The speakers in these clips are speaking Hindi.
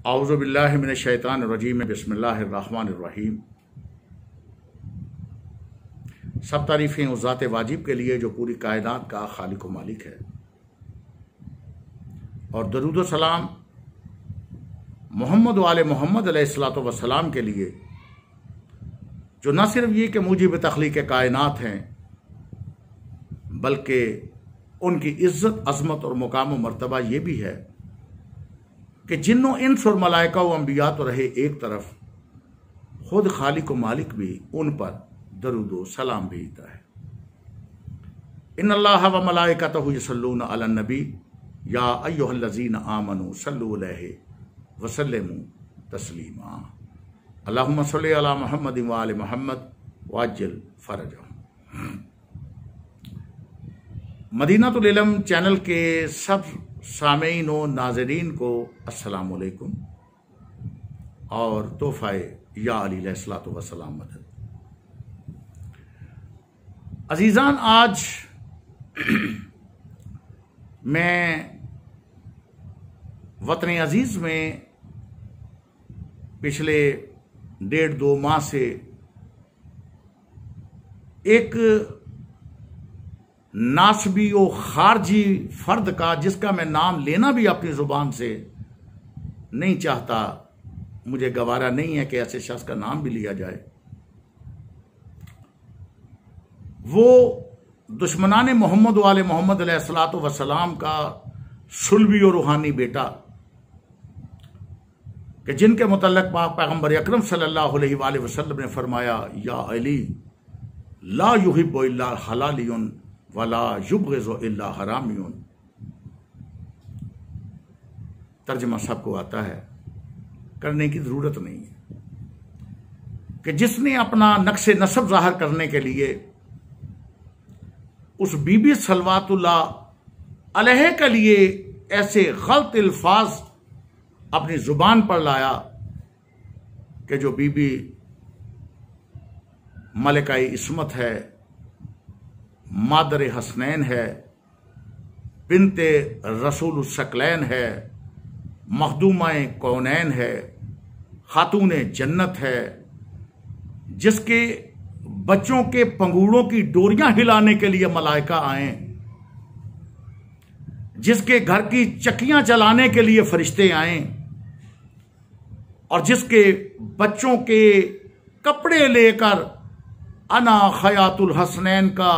औज़ु बिल्लाहि मिनश शैतानिर रजीम बिस्मिल्लाहिर रहमानिर रहीम। सब तारीफ़ें उस ज़ात वाजिब के लिए जो पूरी कायनात का खालिक व मालिक है, और दरूद व सलाम मोहम्मद व आले मोहम्मद अलैहिस्सलातु व सलाम के लिए जो न सिर्फ ये कि मूजिब तख्लीक़ कायनात हैं, बल्कि उनकी इज़्ज़त, अज़मत और मुकाम व मर्तबा ये भी है कि जिन्नों इंस और मलाइका व अंबिया तो रहे एक तरफ, खुद खालिक व मालिक भी उन पर दरूद व सलाम भेजता है। इन्नल्लाह व मलाइकतहु यसल्लूना अलन नबी या अय्युहल्लज़ीना आमनू सल्लु अलैहि व सल्लिमू तस्लीमा। अल्लाहुम्मा सल्लि अला मुहम्मदिन व आलि मुहम्मद वाज्जिल फरजहुम। मदीनातुल इल्म चैनल के सब सामीन व नाज़रीन को अस्सलामु अलैकुम और तोहफ़ाए या अली अलैहिस्सलातु व सलाम मदद। अजीज़ान, आज मैं वतन अजीज़ में पिछले 1.5-2 माह से एक नासबी और खारजी फर्द का, जिसका मैं नाम लेना भी अपनी जुबान से नहीं चाहता, मुझे गवारा नहीं है कि ऐसे शख्स का नाम भी लिया जाए, वो दुश्मनाने मोहम्मद वाले मोहम्मद अलैहिस्सलातु वस्सलाम का सुलभी और रूहानी बेटा, कि जिनके मुतल्लक पाक पैगंबर अकरम सल्लल्लाहु अलैहि वसल्लम ने फरमाया, या अली ला युहिब्बु इल्ला हलालियुन वला युबग़िज़ु इल्ला हरामियुन। तर्जमा सबको आता है, करने की जरूरत नहीं है, कि जिसने अपना नक्शे नसब जाहिर करने के लिए उस बीबी सलवातुल्लाह अलैहा के लिए ऐसे गलत अल्फाज अपनी जुबान पर लाया कि जो बीबी मलिकाए इस्मत है, मादर हसनैन है, बिनते रसूल सकलैन है, मखदूमाए कौनैन है, खातून जन्नत है, जिसके बच्चों के पंगूड़ों की डोरियां हिलाने के लिए मलाइका आए, जिसके घर की चक्कियां चलाने के लिए फरिश्ते आए, और जिसके बच्चों के कपड़े लेकर अना खयातुल हसनैन का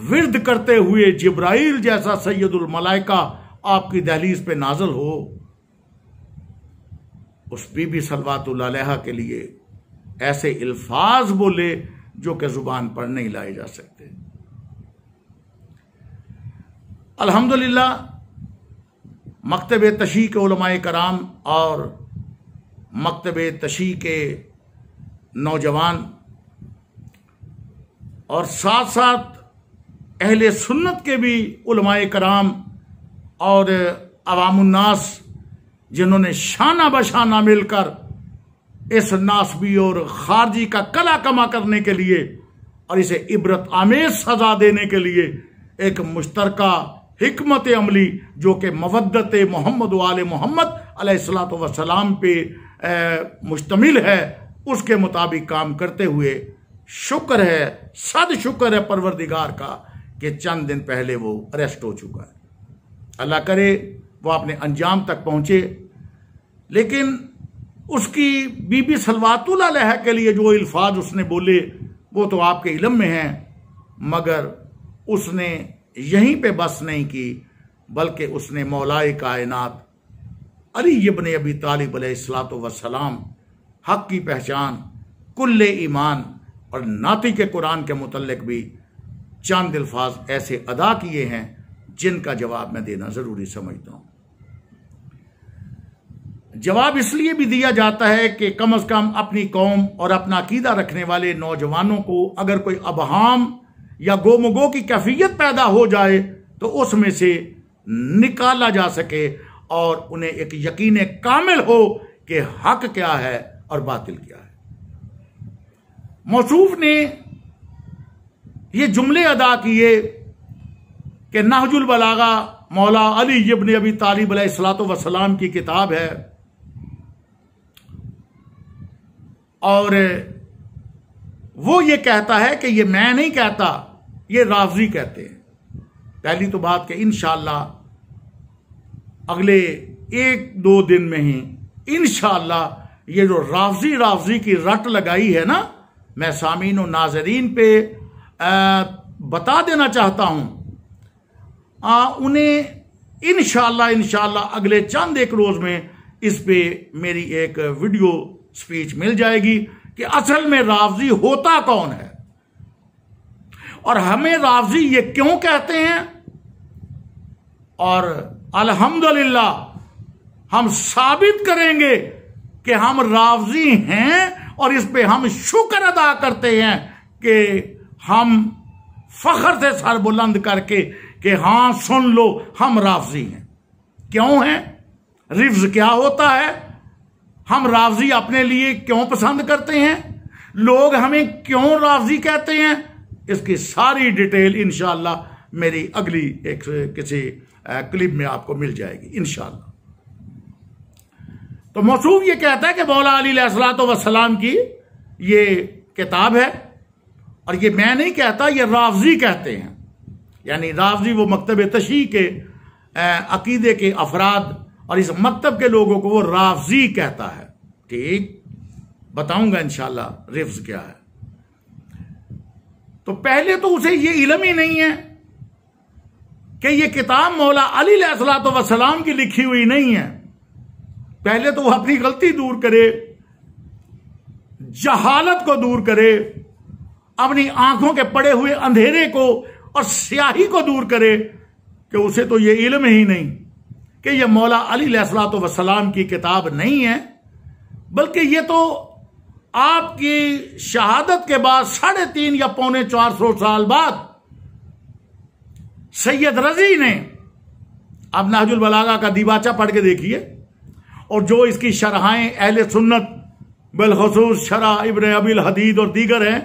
विर्द करते हुए जिब्राइल जैसा सैयदुल मलाइका आपकी दहलीज पे नाज़िल हो, उस बीबी सलवातुल्लाह अलैहा के लिए ऐसे अल्फाज बोले जो कि जुबान पर नहीं लाए जा सकते। अल्हम्दुलिल्लाह, मकतब तशी के उलमाए कराम और मकतब तशी के नौजवान और साथ साथ अहले सुन्नत के भी उलमाए कराम और अवामुन्नास, जिन्होंने शाना बशाना मिलकर इस नासबी और खारजी का कला कमा करने के लिए और इसे इबरत आमेज सजा देने के लिए एक मुश्तरका हिकमत अमली, जो कि मवद्दत मोहम्मद वाले मोहम्मद अलैहिस्सलातु वस्सलाम पे मुश्तमिल है, उसके मुताबिक काम करते हुए शुक्र है, सद शुक्र है परवरदिगार का कि चंद दिन पहले वो अरेस्ट हो चुका है। अल्लाह करे वो अपने अंजाम तक पहुंचे। लेकिन उसकी बीबी सलवातुल्लाह अलैहा के लिए जो अल्फाज उसने बोले वो तो आपके इल्म में हैं, मगर उसने यहीं पे बस नहीं की, बल्कि उसने मौलाए कायनात अली इब्न अबी तालिब अलैहिस्सलातु वस्सलाम, हक की पहचान, कुल्ले ईमान और नाती के कुरान के मुतल्लिक भी चंद अल्फाज ऐसे अदा किए हैं जिनका जवाब मैं देना जरूरी समझता हूं। जवाब इसलिए भी दिया जाता है कि कम से कम अपनी कौम और अपना अकीदा रखने वाले नौजवानों को अगर कोई अबहाम या गोमगो की कैफियत पैदा हो जाए तो उसमें से निकाला जा सके और उन्हें एक यकीन कामिल हो कि हक क्या है और बातिल क्या है। मौसूफ ने ये जुमले अदा किए कि नहजुल बलागा मौला अली इब्न अबी तालिब अलैहिस्सलातु वस्सलाम की किताब है, और वो ये कहता है कि ये मैं नहीं कहता, ये रावजी कहते हैं। पहली तो बात कि इंशाअल्लाह अगले 1-2 दिन में ही इंशाअल्लाह ये जो रावजी की रट लगाई है ना, मैं सामीन और नाजरीन पे बता देना चाहता हूं, उन्हें इंशाअल्लाह अगले चंद एक रोज में इस पे मेरी एक वीडियो स्पीच मिल जाएगी कि असल में रावजी होता कौन है और हमें रावजी ये क्यों कहते हैं। और अल्हम्दुलिल्लाह हम साबित करेंगे कि हम रावजी हैं और इस पे हम शुक्र अदा करते हैं कि हम फख्र से सर बुलंद करके कि हां सुन लो हम रावजी हैं। क्यों हैं? रिफ्ज क्या होता है, हम रावजी अपने लिए क्यों पसंद करते हैं, लोग हमें क्यों रावजी कहते हैं, इसकी सारी डिटेल इंशाअल्लाह मेरी अगली एक किसी क्लिप में आपको मिल जाएगी इंशाअल्लाह। तो मौसूफ ये कहता है कि मौला अली अलैहिस्सलाम की ये किताब है और ये मैं नहीं कहता, ये रावजी कहते हैं। यानी रावजी वो मकतब तशरीह के अकीदे के अफराद और इस मकतब के लोगों को वो रावजी कहता है। ठीक, बताऊंगा इंशाअल्लाह रिफ्ज क्या है। तो पहले तो उसे ये इल्म ही नहीं है कि ये किताब मौला अली अलैहिस्सलाम की लिखी हुई नहीं है। पहले तो वो अपनी गलती दूर करे, जहालत को दूर करे, अपनी आंखों के पड़े हुए अंधेरे को और स्याही को दूर करे कि उसे तो ये इल्म ही नहीं कि ये मौला अली अलैहिस्सलाम की किताब नहीं है, बल्कि ये तो आपकी शहादत के बाद 350 या 450 साल बाद सैयद रजी ने, अब नहजुल बलागा का दीवाचा पढ़ के देखिए और जो इसकी शरहाएं अहले सुन्नत बिलखुसूस शरह इब्न अबिल हदीद और दीगर हैं,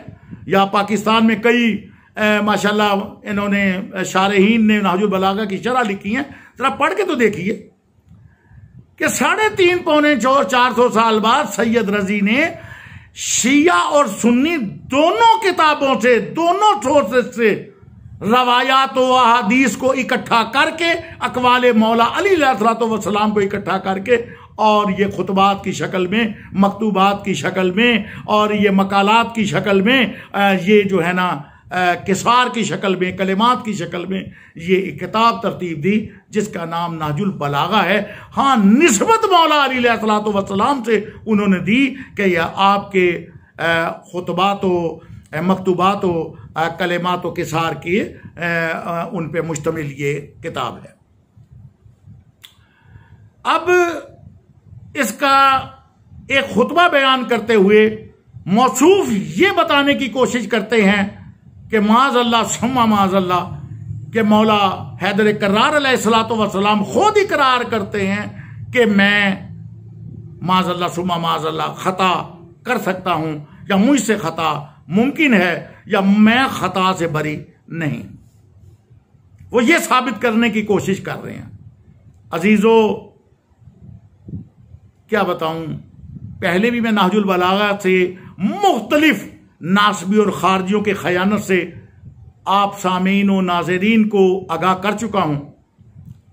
या पाकिस्तान में कई माशाल्लाह इन्होंने शारहीन ने नहजुल बलागा की शरह लिखी हैं, जरा पढ़ के तो देखिए कि 350-400 साल बाद सैयद रजी ने शिया और सुन्नी दोनों किताबों से, दोनों सोर्सेस से रवायात व अहादीस को इकट्ठा करके, अकवाले मौला अली अलैहिस्सलाम को इकट्ठा करके और ये खुतबात की शक्ल में, मकतूबात की शक्ल में और ये मकालात की शक्ल में, ये जो है ना किसार की शक्ल में, कलिमात की शक्ल में ये एक किताब तरतीब दी जिसका नाम नहजुल बलागा है। हाँ, निस्बत मौला अली अलैहिस्सलाम से उन्होंने दी कि यह आपके खुतबातों, मकतूबातों, कलिमातों किसार की उन पे मुश्तमिल ये किताब है। अब इसका एक खुतबा बयान करते हुए मौसूफ ये बताने की कोशिश करते हैं कि माज़अल्लाह सुम्मा माज़अल्लाह कि मौला हैदर कर्रार अलैहिस्सलाम खुद इकरार करते हैं कि मैं माज़अल्लाह सुम्मा माज़अल्लाह खता कर सकता हूं या मुझसे खता मुमकिन है या मैं खता से बरी नहीं। वो ये साबित करने की कोशिश कर रहे हैं। अजीजों, क्या बताऊं, पहले भी मैं नहजुल बलागा से मुख्तलिफ नासबी और खारजियों के खयानत से आप सामीन और नाजरीन को आगाह कर चुका हूं।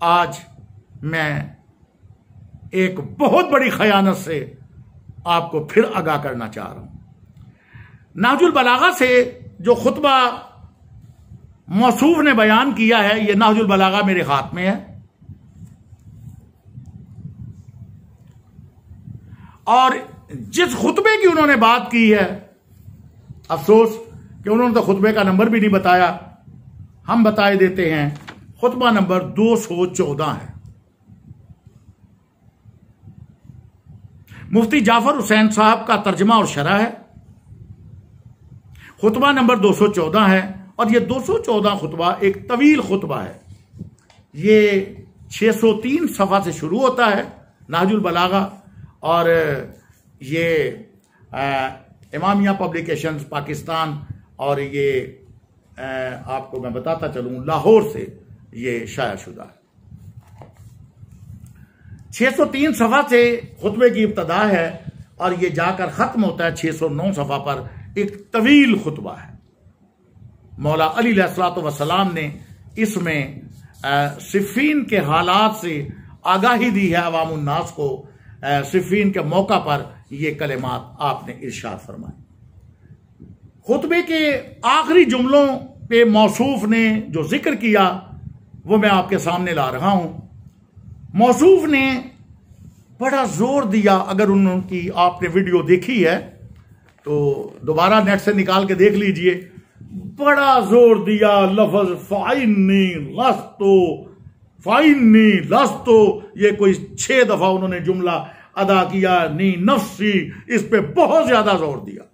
आज मैं एक बहुत बड़ी खयानत से आपको फिर आगाह करना चाह रहा हूं। नहजुल बलागा से जो खुतबा मौसूफ ने बयान किया है, यह नहजुल बलागा मेरे हाथ में है और जिस खुतबे की उन्होंने बात की है, अफसोस कि उन्होंने तो खुतबे का नंबर भी नहीं बताया, हम बताए देते हैं। खुतबा नंबर 214 है। मुफ्ती जाफर हुसैन साहब का तर्जमा और शरह है। खुतबा नंबर 214 है और यह 214 खुतबा एक तवील खुतबा है। ये 603 सफ़ा से शुरू होता है नहजुल बलागा और ये इमामिया पब्लिकेशंस पाकिस्तान और ये आपको मैं बताता चलूं लाहौर से ये शाया शुदा है। 603 सफ़ा से खुतबे की इब्तदा है और ये जाकर खत्म होता है 609 सफ़ा पर। एक तवील खुतबा है। मौला अली अलैहिस्सलातु वस्सलाम ने इसमें सिफ़ीन के हालात से आगाही दी है अवामुन नास को। सिफ़ीन के मौका पर ये कलिमात आपने इरशाद फरमाए। खुतबे के आखिरी जुमलों पे मौसूफ ने जो जिक्र किया वो मैं आपके सामने ला रहा हूं। मौसूफ ने बड़ा जोर दिया, अगर उनकी आपने वीडियो देखी है तो दोबारा नेट से निकाल के देख लीजिए। बड़ा जोर दिया लफ्ज फाइनी लस्तो, ये कोई 6 दफा उन्होंने जुमला अदा किया। नी नफ्सी, इस पे बहुत ज्यादा जोर दिया।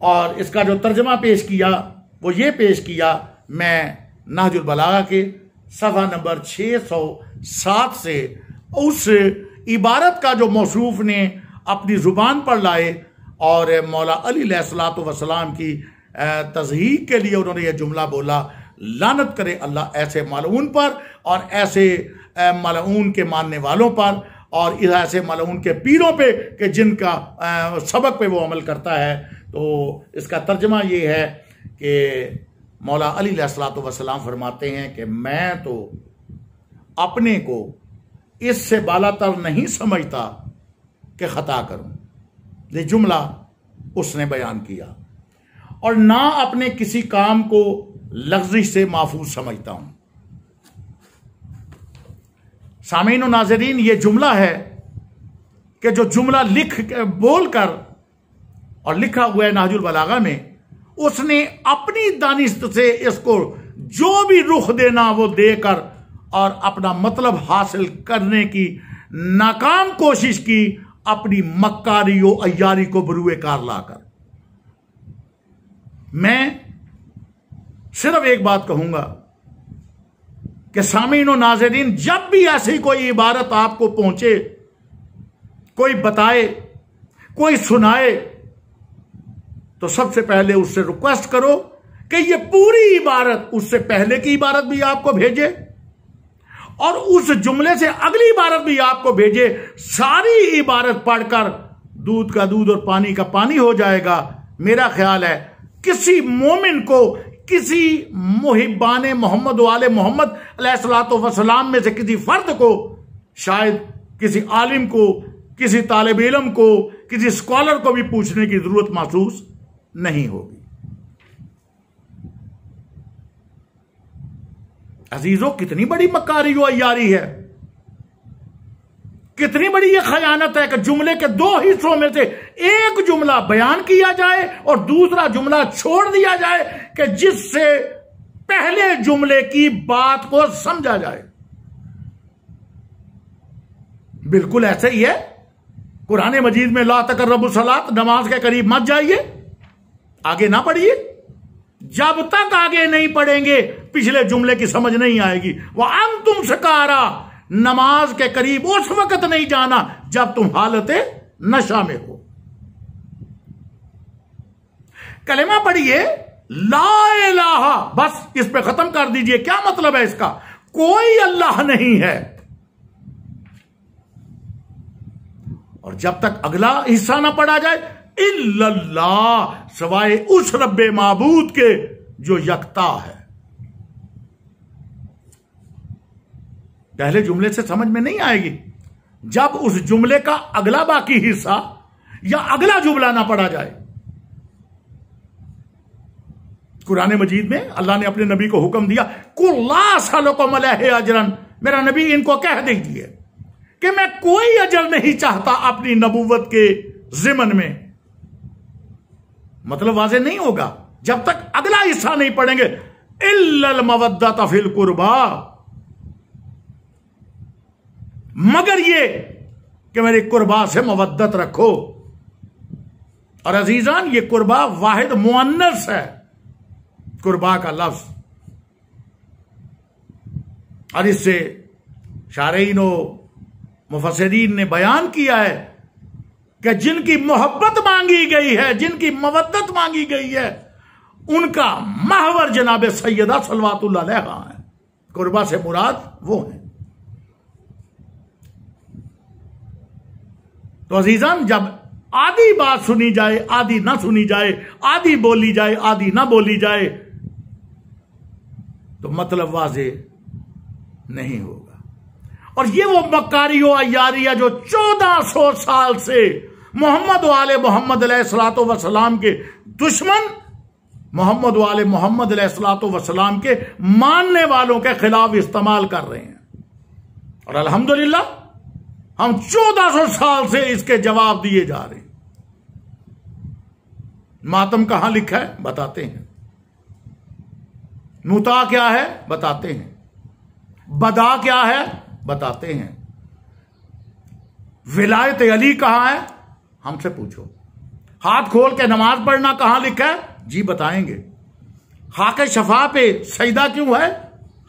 और इसका जो तर्जमा पेश किया वो ये पेश किया, मैं नहजुल बलागा के सफ़ा नंबर 607 से उस इबारत का जो मौसूफ ने अपनी जुबान पर लाए और मौला अली अलैहिस्सलातु वस्सलाम की तज़हीक के लिए उन्होंने यह जुमला बोला, लानत करे अल्लाह ऐसे मलऊन पर और ऐसे मलऊन के मानने वालों पर और ऐसे मलऊन के पीरों पे कि जिनका सबक पे वो अमल करता है। तो इसका तर्जमा ये है कि मौला अली अलैहिस्सलातु वस्सलाम फरमाते हैं कि मैं तो अपने को इससे बालातर नहीं समझता कि खता करूं। ये जुमला उसने बयान किया। और ना अपने किसी काम को लफ्ज़ी से महफूज समझता हूं। सामीन और नाज़रीन, ये जुमला है कि जो जुमला बोलकर और लिखा हुआ है नहजुल बलागा में, उसने अपनी दानिश से इसको जो भी रुख देना वो देकर और अपना मतलब हासिल करने की नाकाम कोशिश की, अपनी मक्कारियो अय्यारी को बरूए कार लाकर। मैं सिर्फ एक बात कहूंगा कि सामीन और नाज़रीन, जब भी ऐसी कोई इबारत आपको पहुंचे, कोई बताए, कोई सुनाए, तो सबसे पहले उससे रिक्वेस्ट करो कि ये पूरी इबारत उससे पहले की इबारत भी आपको भेजे और उस जुमले से अगली इबारत भी आपको भेजे। सारी इबारत पढ़कर दूध का दूध और पानी का पानी हो जाएगा। मेरा ख्याल है किसी मोमिन को, किसी मुहिब्बाने मोहम्मद वाले मोहम्मद अलैहिस्सलातु वस्सलाम में से किसी फर्द को, शायद किसी आलिम को, किसी तालिब इल्म को, किसी स्कॉलर को भी पूछने की जरूरत महसूस नहीं होगी। अजीजों, कितनी बड़ी मक्कारी व अय्यारी है, कितनी बड़ी यह खयानत है कि जुमले के 2 हिस्सों में से एक जुमला बयान किया जाए और दूसरा जुमला छोड़ दिया जाए कि जिससे पहले जुमले की बात को समझा जाए। बिल्कुल ऐसे ही है। कुरान मजीद में ला तक़र्रबु सलात, नमाज के करीब मत जाइए, आगे ना पढ़िए। जब तक आगे नहीं पढ़ेंगे पिछले जुमले की समझ नहीं आएगी। वह अंतुम सकारा, नमाज के करीब उस वक्त नहीं जाना जब तुम हालते नशा में हो। कलेमा पढ़िए ला इलाहा, बस इस पे खत्म कर दीजिए। क्या मतलब है इसका? कोई अल्लाह नहीं है। और जब तक अगला हिस्सा ना पढ़ा जाए, इल्लल्लाह, सवाए उस रब्बे माबूद के जो यकता है। पहले जुमले से समझ में नहीं आएगी जब उस जुमले का अगला बाकी हिस्सा या अगला जुमला ना पढ़ा जाए। कुरान मजीद में अल्लाह ने अपने नबी को हुक्म दिया, कुल्ला सलकुम अलैहि अजरन, मेरा नबी इनको कह दीजिए कि मैं कोई अजर नहीं चाहता अपनी नबूवत के जिमन में। मतलब वाज़ेह नहीं होगा जब तक अगला हिस्सा नहीं पढ़ेंगे। इल्लल मवद्दत फिल कुर्बा, मगर ये कि मेरे कुर्बा से मवद्दत रखो। और अजीजान, ये कुर्बा वाहिद मुअन्नस है, कुर्बा का लफ्ज। और इससे शारीन मुफस्सिरीन ने बयान किया है कि जिनकी मोहब्बत मांगी गई है, जिनकी मवद्दत मांगी गई है, उनका महवर जनाब सैयदा सल्लल्लाहु अलैहा है। कुर्बा से मुराद वो है। तो अजीजान, जब आधी बात सुनी जाए, आधी ना सुनी जाए, आधी बोली जाए, आधी ना बोली जाए, तो मतलब वाजे नहीं होगा। और ये वो मक्कारियो अय्यारिया जो 1400 साल से मोहम्मद वाले मोहम्मद अलैहिस्सलातु वस्सलाम के दुश्मन, मोहम्मद वाले मोहम्मद अलैहिस्सलातु वस्सलाम के मानने वालों के खिलाफ इस्तेमाल कर रहे हैं। और अल्हम्दुलिल्लाह हम 1400 साल से इसके जवाब दिए जा रहे हैं। मातम कहां लिखा है बताते हैं, मुता क्या है बताते हैं, बदा क्या है बताते हैं, विलायत अली कहां है हमसे पूछो, हाथ खोल के नमाज पढ़ना कहां लिखा है जी बताएंगे, हाके शफा पे सजदा क्यों है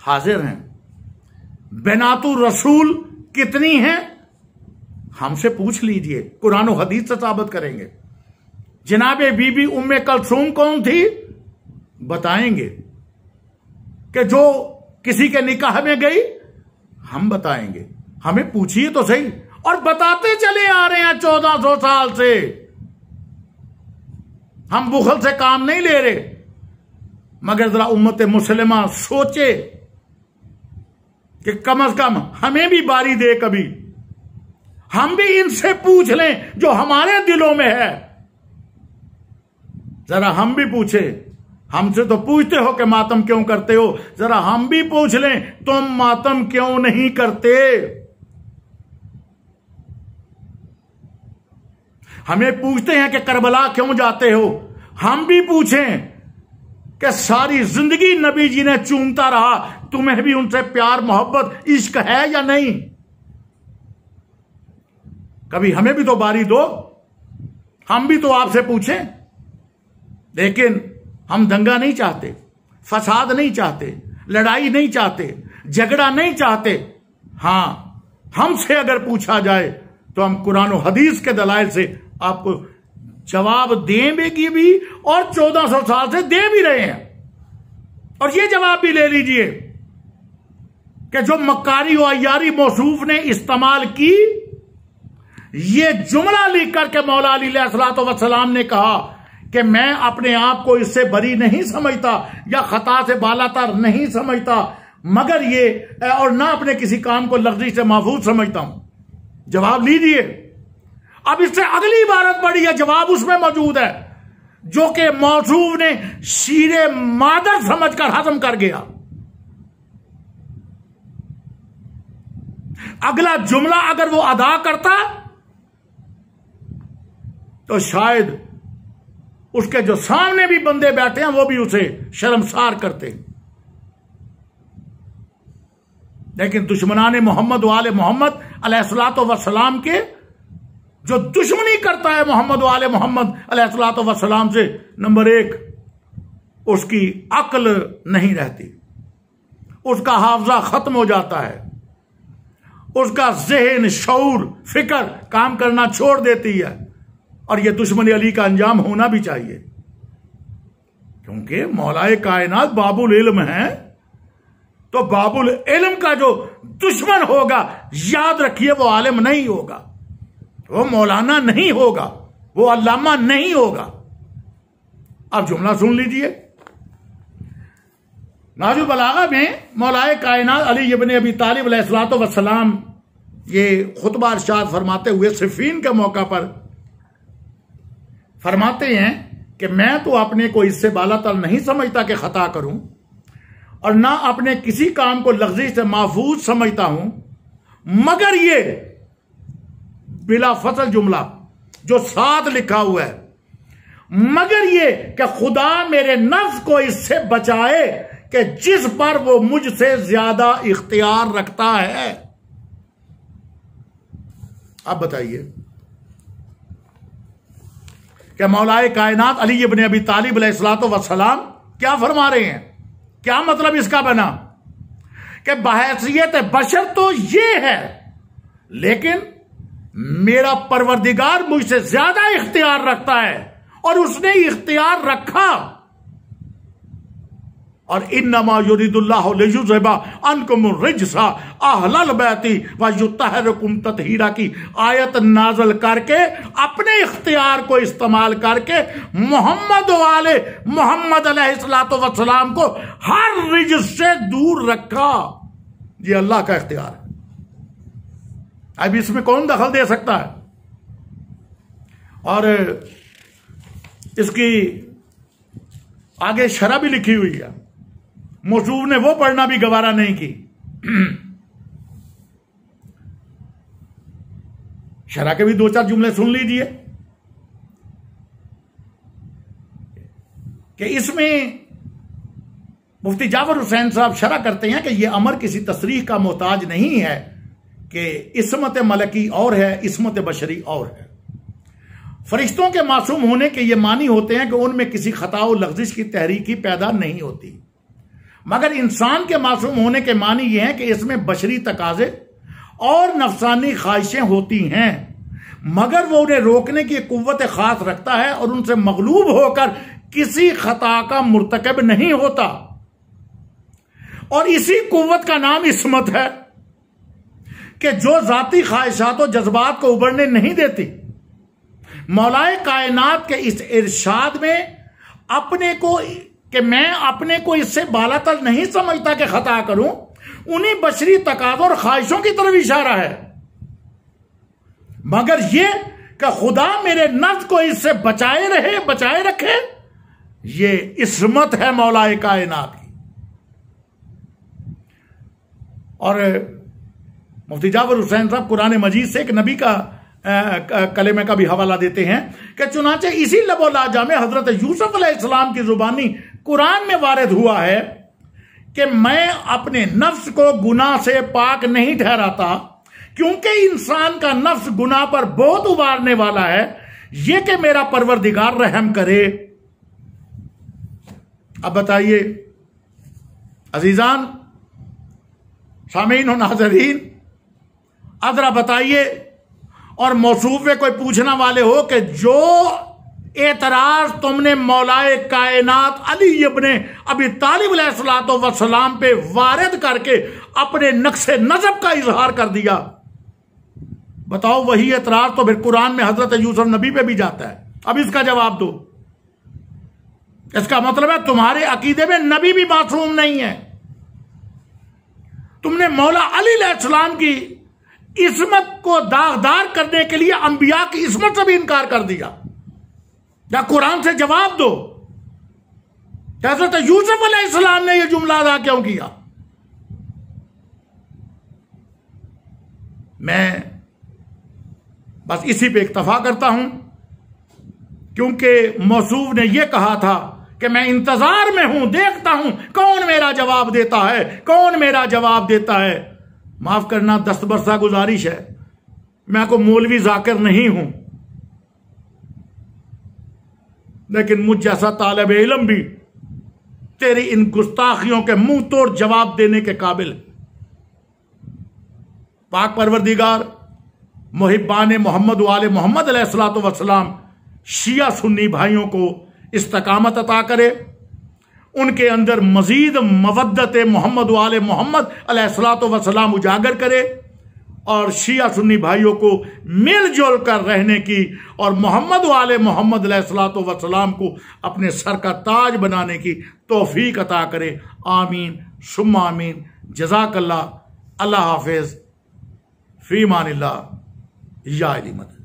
हाजिर हैं, बेनातु रसूल कितनी हैं हमसे पूछ लीजिए, कुरान और हदीस से साबित करेंगे। जनाबे बीबी उम्मे कलसूम कौन थी बताएंगे, कि जो किसी के निकाह में गई हम बताएंगे, हमें पूछिए तो सही। और बताते चले आ रहे हैं 1400 साल से, हम बुखल से काम नहीं ले रहे। मगर जरा उम्मत मुसलिमा सोचे कि कम से कम हमें भी बारी दे, कभी हम भी इनसे पूछ लें जो हमारे दिलों में है। जरा हम भी पूछे, हमसे तो पूछते हो कि मातम क्यों करते हो, जरा हम भी पूछ लें तुम मातम क्यों नहीं करते। हमें पूछते हैं कि करबला क्यों जाते हो, हम भी पूछें कि सारी जिंदगी नबी जी ने चूमता रहा, तुम्हें भी उनसे प्यार मोहब्बत इश्क है या नहीं। कभी हमें भी तो बारी दो, हम भी तो आपसे पूछें। लेकिन हम दंगा नहीं चाहते, फसाद नहीं चाहते, लड़ाई नहीं चाहते, झगड़ा नहीं चाहते। हां, हमसे अगर पूछा जाए तो हम कुरान और हदीस के दलाइल से आपको जवाब देंगे भी, और 1400 साल से दे भी रहे हैं। और ये जवाब भी ले लीजिए कि जो मक्कारी और अय्यारी मौसूफ ने इस्तेमाल की, ये जुमला लिख करके मौला अली अलैहिस्सलातु वस्सलाम ने कहा कि मैं अपने आप को इससे बरी नहीं समझता या खता से बालातर नहीं समझता, मगर ये और ना अपने किसी काम को लफ्जी से महफूज समझता हूं। जवाब लीजिए। अब इससे अगली इबारत पढ़ी है, जवाब उसमें मौजूद है, जो कि मौसूफ ने शीरे मादर समझकर हजम कर गया। अगला जुमला अगर वो अदा करता तो शायद उसके जो सामने भी बंदे बैठे हैं वो भी उसे शर्मसार करते। लेकिन दुश्मनाने मोहम्मद वाले मोहम्मद अलैहिस्सलातु वस्सलाम के जो दुश्मनी करता है मोहम्मद वाले मोहम्मद अलैहिस्सलातु वस्सलाम से, नंबर 1 उसकी अक्ल नहीं रहती, उसका हाफजा खत्म हो जाता है, उसका ज़हन शऊर फिक्र काम करना छोड़ देती है। और यह दुश्मन अली का अंजाम होना भी चाहिए, क्योंकि मौलाए कायनात बाबुल इल्म है। तो बाबुल इल्म का जो दुश्मन होगा, याद रखिए वो आलिम नहीं होगा, वो मौलाना नहीं होगा, वो अल्लामा नहीं होगा। अब जुमला सुन लीजिए। नाजुल बलागा में मौलाए कायनात अली इब्न अबी तालिब अलैहिस्सलातु वस्सलाम ये खुतबा इरशाद फरमाते हुए सिफ़ीन के मौका पर फरमाते हैं कि मैं तो अपने को इससे बालातर नहीं समझता कि खता करूं, और ना अपने किसी काम को लफ्जी से महफूज समझता हूं, मगर ये बिला फसल जुमला जो साथ लिखा हुआ है, मगर ये कि खुदा मेरे नफ्स को इससे बचाए कि जिस पर वो मुझसे ज्यादा इख्तियार रखता है। अब बताइए कि मौलाए कायनात अली इब्न अबी तालिब अलैहिस्सलातु वस्सलाम क्या फरमा रहे हैं? क्या मतलब इसका बना कि बहैसियत बशर तो ये है, लेकिन मेरा परवरदिगार मुझसे ज्यादा इख्तियार रखता है, और उसने इख्तियार रखा और इन्नमा युरिदुल्लाहु लियुज़हिबा अन्कुम रिज्सा अहलल बैती व युत्तहिरकुम तत्हीरा की आयत नाज़िल करके अपने इख्तियार को इस्तेमाल करके मोहम्मद वाले मोहम्मद अलैहिस्सलातु वस्सलाम को हर रिज्स से दूर रखा। ये अल्लाह का इख्तियार है। अब इसमें कौन दखल दे सकता है? और इसकी आगे शरह भी लिखी हुई है। मौसूफ ने वो पढ़ना भी गवारा नहीं की। शरह के भी दो चार जुमले सुन लीजिए कि इसमें मुफ्ती जाफर हुसैन साहब शरह करते हैं कि यह अमर किसी तसरीह का मोहताज नहीं है कि इस्मत मलकी और है, इस्मत बशरी और है। फरिश्तों के मासूम होने के ये मानी होते हैं कि उनमें किसी खता और लग़्ज़िश की तहरीकी पैदा नहीं होती, मगर इंसान के मासूम होने के मानी ये हैं कि इसमें बशरी तकाजे और नफसानी ख्वाहिशें होती हैं, मगर वो उन्हें रोकने की कुव्वत खास रखता है और उनसे मगलूब होकर किसी खता का मुर्तकब नहीं होता। और इसी कुव्वत का नाम इस्मत है कि जो जाती ख्वाहिशात और जज्बात को उभरने नहीं देती। मौलाए कायनात के इस इरशाद में अपने को कि मैं अपने को इससे बालातर नहीं समझता कि खता करूं, उन्हीं बशरी तकाज़ों और ख्वाहिशों की तरफ इशारा है, मगर यह कि खुदा मेरे नफ्स को इससे बचाए रहे, बचाए रखे, ये इस्मत है मौलाए कायनात की। और मुफ्ती जाफर हुसैन साहब कुरान मजीद से एक नबी का कलेमे का भी हवाला देते हैं कि चुनाचे इसी लबो लाजा में हजरत यूसुफ अलैहिस्सलाम की जुबानी कुरान में वारिद हुआ है कि मैं अपने नफ्स को गुनाह से पाक नहीं ठहराता, क्योंकि इंसान का नफ्स गुनाह पर बहुत उबारने वाला है, यह कि मेरा परवरदिगार रहम करे। अब बताइए अजीजान, सामीन और नाज़रीन, अदरा बताइए, और मौसूफ में कोई पूछना वाले हो कि जो एतराज तुमने मौलाए कायनात अली इब्ने अबी तालिब अलैहिस्सलातु वस्सलाम पे वारिद करके अपने नक्शे नजब का इजहार कर दिया, बताओ वही एतराज तो फिर कुरान में हजरत यूसुफ नबी पे भी जाता है। अब इसका जवाब दो। इसका मतलब है तुम्हारे अकीदे में नबी भी मासूम नहीं है। तुमने मौला अली अलैहिस्सलाम की इस्मत को दागदार करने के लिए अंबिया की इस्मत से भी इनकार कर दिया। या कुरान से जवाब दो, हज़रत यूसुफ अलैहिस्सलाम ने यह जुमला अदा क्यों किया? मैं बस इसी पे इक्तफा करता हूं, क्योंकि मौसूफ ने यह कहा था कि मैं इंतजार में हूं, देखता हूं कौन मेरा जवाब देता है, कौन मेरा जवाब देता है। माफ करना, दस्तबरसा गुजारिश है, मैं को मौलवी जाकिर नहीं हूं, लेकिन मुझ जैसा तालिब इल्म भी तेरी इन गुस्ताखियों के मुंह तोड़ जवाब देने के काबिल। पाक परवरदिगार मुहिब्बान मोहम्मद वाले मोहम्मद अलैहिस्सलातु वस्सलाम शिया सुन्नी भाइयों को इस्तकामत अता करे, उनके अंदर मजीद मवद्दत मोहम्मद वाले मोहम्मद अलैहिस्सलातु वस्सलाम उजागर करे, और शिया सुन्नी भाइयों को मिलजुल कर रहने की और मोहम्मद वाले मोहम्मद अलैहिस्सलातु वस्सलाम को अपने सर का ताज बनाने की तौफीक अता करे। आमीन सुम्मा आमीन। जज़ाकल्लाह। अल्लाह हाफिज। फी मानिल्लाह। या अली मदद।